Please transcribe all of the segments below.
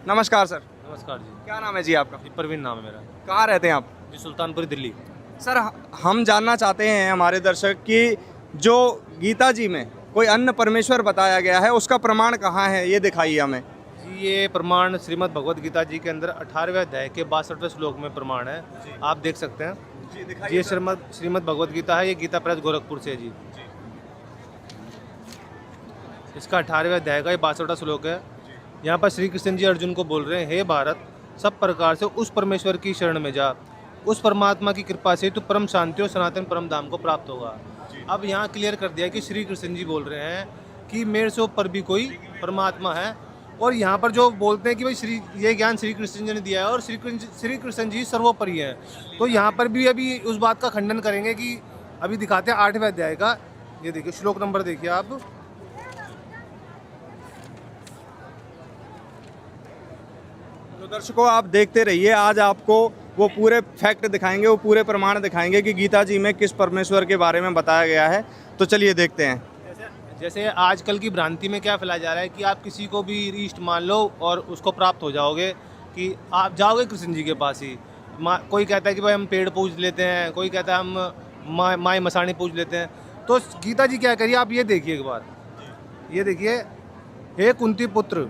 नमस्कार सर। नमस्कार जी। क्या नाम है जी आपका? जी, परवीन नाम है मेरा। कहाँ रहते हैं आप? जी, सुल्तानपुरी दिल्ली। सर हम जानना चाहते हैं हमारे दर्शक कि जो गीता जी में कोई अन्य परमेश्वर बताया गया है उसका प्रमाण कहाँ है, ये दिखाइए हमें। जी, ये प्रमाण श्रीमद् भगवत गीता जी के अंदर 18वें अध्याय के 62वें श्लोक में प्रमाण है। आप देख सकते हैं। जी जी, ये श्रीमद् भगवत गीता है। ये गीता प्रेस गोरखपुर से है जी। इसका 18वें अध्याय का ये 62वां श्लोक है। यहाँ पर श्री कृष्ण जी अर्जुन को बोल रहे हैं, हे भारत, सब प्रकार से उस परमेश्वर की शरण में जा, उस परमात्मा की कृपा से तू परम शांति और सनातन परम धाम को प्राप्त होगा। अब यहाँ क्लियर कर दिया कि श्री कृष्ण जी बोल रहे हैं कि मेरे से ऊपर भी कोई परमात्मा है। और यहाँ पर जो बोलते हैं कि भाई ये ज्ञान श्री कृष्ण जी ने दिया है और श्री कृष्ण जी सर्वोपरि है, तो यहाँ पर भी अभी उस बात का खंडन करेंगे कि अभी दिखाते हैं 8वें अध्याय का। ये देखिए श्लोक नंबर देखिए आप। तो दर्शकों आप देखते रहिए, आज आपको वो पूरे फैक्ट दिखाएंगे, वो पूरे प्रमाण दिखाएंगे कि गीता जी में किस परमेश्वर के बारे में बताया गया है। तो चलिए देखते हैं। जैसे आजकल की भ्रांति में क्या फैलाया जा रहा है कि आप किसी को भी इष्ट मान लो और उसको प्राप्त हो जाओगे, कि आप जाओगे कृष्ण जी के पास ही। कोई कहता है कि भाई हम पेड़ पूज लेते हैं, कोई कहता है हम माए मसाणी पूज लेते हैं। तो गीता जी क्या करिए, आप ये देखिए एक बार। ये देखिए, हे कुंती पुत्र,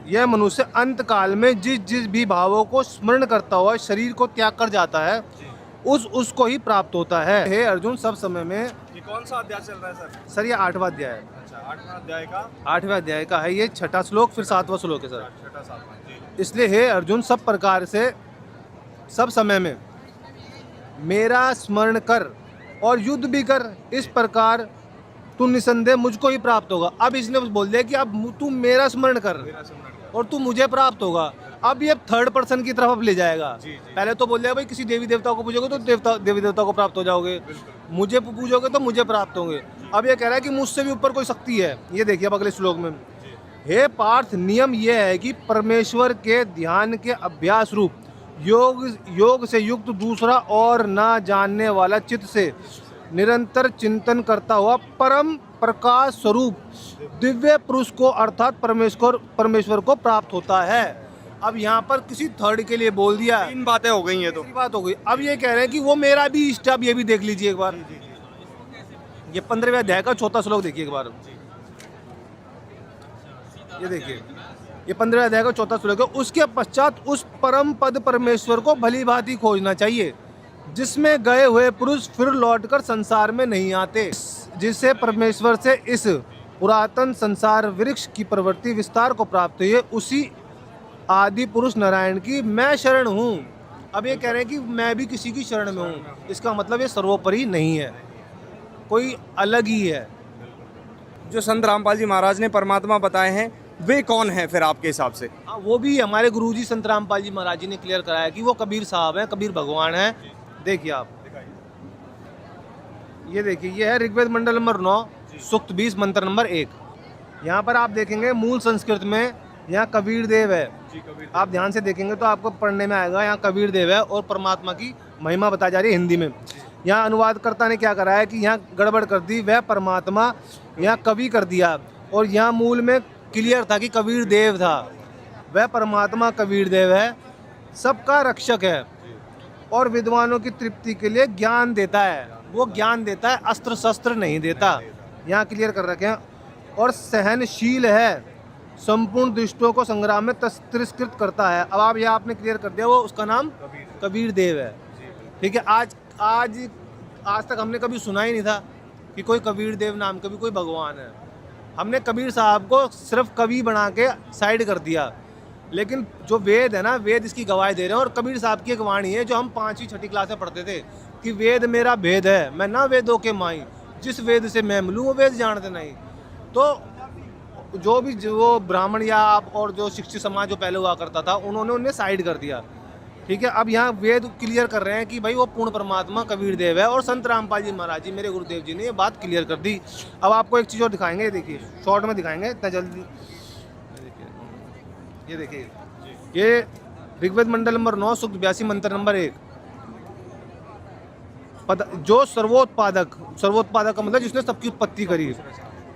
यह मनुष्य अंत काल में जिस जिस भी भावों को स्मरण करता हुआ शरीर को त्याग कर जाता है, उसको ही प्राप्त होता है। हे अर्जुन, सब समय में। ये कौन सा अध्याय चल रहा है सर? सर ये 8वां अध्याय है। अच्छा, 8वां अध्याय का 8वें अध्याय का है ये 6ठा श्लोक, फिर 7वां श्लोक है सर। 6ठा 7वां जी। इसलिए हे अर्जुन, सब प्रकार से सब समय में मेरा स्मरण कर और युद्ध भी कर, इस प्रकार तू निसंदेह मुझको ही प्राप्त होगा। अब इसने बोल दिया कि अब तू मेरा स्मरण कर और तू मुझे प्राप्त होगा। अब ये थर्ड पर्सन की तरफ अब ले जाएगा। पहले तो बोल दिया भाई किसी देवी देवता को पूजोगे तो देवी देवता को प्राप्त हो जाओगे, मुझे पूजोगे तो मुझे प्राप्त होंगे। अब ये कह रहा है कि मुझसे भी ऊपर कोई शक्ति है। ये देखिए अब अगले श्लोक में, हे पार्थ, नियम यह है कि परमेश्वर के ध्यान के अभ्यास रूप योग से युक्त दूसरा और ना जानने वाला चित्त से निरंतर चिंतन करता हुआ परम प्रकाश स्वरूप दिव्य पुरुष को अर्थात परमेश्वर को प्राप्त होता है। अब यहाँ पर किसी थर्ड के लिए बोल दिया। 3 बातें हो गई हैं। तो बात हो गई। अब ये कह रहे हैं कि वो मेरा भी इष्ट। अब ये भी देख लीजिए एक बार। ये 15वें अध्याय का 4था श्लोक देखिए एक बार। ये देखिए, ये 15वें अध्याय का 4था श्लोक है। उसके पश्चात उस परम पद परमेश्वर को भली भांति खोजना चाहिए, जिसमें गए हुए पुरुष फिर लौटकर संसार में नहीं आते, जिससे परमेश्वर से इस पुरातन संसार वृक्ष की प्रवृत्ति विस्तार को प्राप्त हुई है, उसी आदि पुरुष नारायण की मैं शरण हूँ। अब ये कह रहे हैं कि मैं भी किसी की शरण में हूँ। इसका मतलब ये सर्वोपरि नहीं है, कोई अलग ही है। जो संत रामपाल जी महाराज ने परमात्मा बताए हैं वे कौन है फिर आपके हिसाब से? वो भी हमारे गुरुजी संत रामपाल जी महाराज जी ने क्लियर कराया कि वो कबीर साहब हैं, कबीर भगवान हैं। देखिए आप, ये देखिए, ये है ऋग्वेद मंडल नंबर 9 सूक्त 20 मंत्र नंबर 1। यहाँ पर आप देखेंगे मूल संस्कृत में यहाँ कबीर देव है। आप ध्यान से देखेंगे तो आपको पढ़ने में आएगा, यहाँ कबीर देव है और परमात्मा की महिमा बताई जा रही है हिंदी में। यहाँ अनुवादकर्ता ने क्या करा है कि यहाँ गड़बड़ कर दी, वह परमात्मा यहाँ कवि कर दिया। और यहाँ मूल में क्लियर था कि कबीर देव था, वह परमात्मा कबीर देव है, सबका रक्षक है और विद्वानों की तृप्ति के लिए ज्ञान देता है। वो ज्ञान देता है, अस्त्र शस्त्र नहीं देता। यहाँ क्लियर कर रखे हैं। और सहनशील है, संपूर्ण दुष्टों को संग्राम में तिरस्कृत करता है। अब आप ये आपने क्लियर कर दिया, वो उसका नाम कबीर देव है। ठीक है। आज तक हमने कभी सुना ही नहीं था कि कोई कबीर देव नाम का भी कोई भगवान है। हमने कबीर साहब को सिर्फ कवि बना के साइड कर दिया, लेकिन जो वेद है ना, वेद इसकी गवाही दे रहे हैं। और कबीर साहब की एक वाणी है जो हम 5वीं 6ठी क्लास में पढ़ते थे कि वेद मेरा भेद है, मैं ना वेदों के माई, जिस वेद से मैं मिलूँ वो वेद जानते नहीं। तो जो ब्राह्मण या आप और जो शिक्षित समाज जो पहले हुआ करता था, उन्होंने उन्हें साइड कर दिया। ठीक है। अब यहाँ वेद क्लियर कर रहे हैं कि भाई वो पूर्ण परमात्मा कबीर देव है। और संत रामपाल जी महाराज जी, मेरे गुरुदेव जी ने ये बात क्लियर कर दी। अब आपको एक चीज़ और दिखाएंगे, ये देखिए शॉर्ट में दिखाएंगे इतना जल्दी। ये देखिए, ये ऋग्वेद मंडल नंबर 9 सूक्त 82 मंत्र नंबर 1। जो सर्वोत्पादक का मतलब जिसने सबकी उत्पत्ति करी,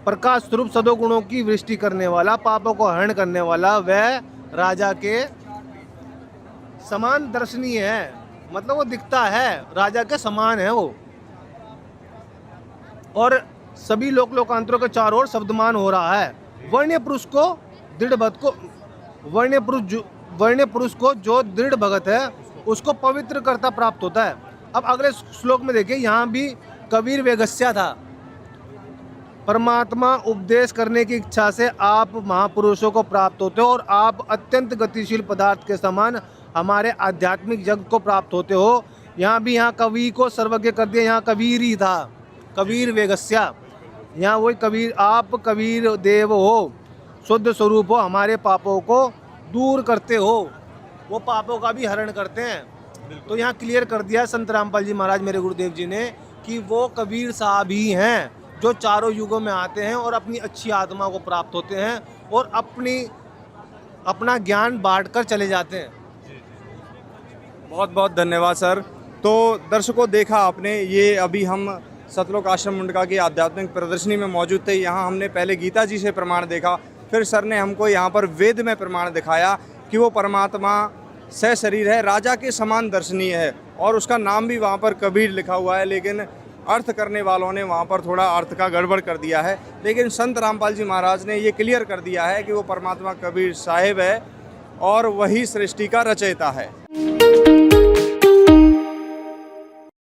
प्रकाश स्वरूप सदोगुणों की वृष्टि करने वाला, पापों को हरण करने वाला, वह राजा के समान दर्शनीय है, मतलब वो दिखता है राजा के समान है वो। और सभी लोक लोकांतरों के चारों ओर शब्दमान हो रहा है। वर्ण्य पुरुष को दृढ़ भक्त को वर्ण्य पुरुष को जो दृढ़ भगत है उसको पवित्र कर्ता प्राप्त होता है। अब अगले श्लोक में देखिए, यहाँ भी कबीर वेगस्या था। परमात्मा उपदेश करने की इच्छा से आप महापुरुषों को प्राप्त होते हो और आप अत्यंत गतिशील पदार्थ के समान हमारे आध्यात्मिक जगत को प्राप्त होते हो। यहाँ भी यहाँ कवि को सर्वज्ञ कर दिया, यहाँ कबीर ही था, कबीर वेगस्या। यहाँ वही कबीर, आप कबीर देव हो, शुद्ध स्वरूप हो, हमारे पापों को दूर करते हो, वो पापों का भी हरण करते हैं। तो यहाँ क्लियर कर दिया संत रामपाल जी महाराज मेरे गुरुदेव जी ने कि वो कबीर साहब ही हैं जो चारों युगों में आते हैं और अपनी अच्छी आत्मा को प्राप्त होते हैं और अपना ज्ञान बांट कर चले जाते हैं। बहुत बहुत धन्यवाद सर। तो दर्शकों, देखा आपने, ये अभी हम सतलोक आश्रम मुंडका की आध्यात्मिक प्रदर्शनी में मौजूद थे। यहाँ हमने पहले गीता जी से प्रमाण देखा, फिर सर ने हमको यहाँ पर वेद में प्रमाण दिखाया कि वो परमात्मा सशरीर है, राजा के समान दर्शनीय है और उसका नाम भी वहाँ पर कबीर लिखा हुआ है। लेकिन अर्थ करने वालों ने वहाँ पर थोड़ा अर्थ का गड़बड़ कर दिया है। लेकिन संत रामपाल जी महाराज ने ये क्लियर कर दिया है कि वो परमात्मा कबीर साहिब है और वही सृष्टि का रचयिता है।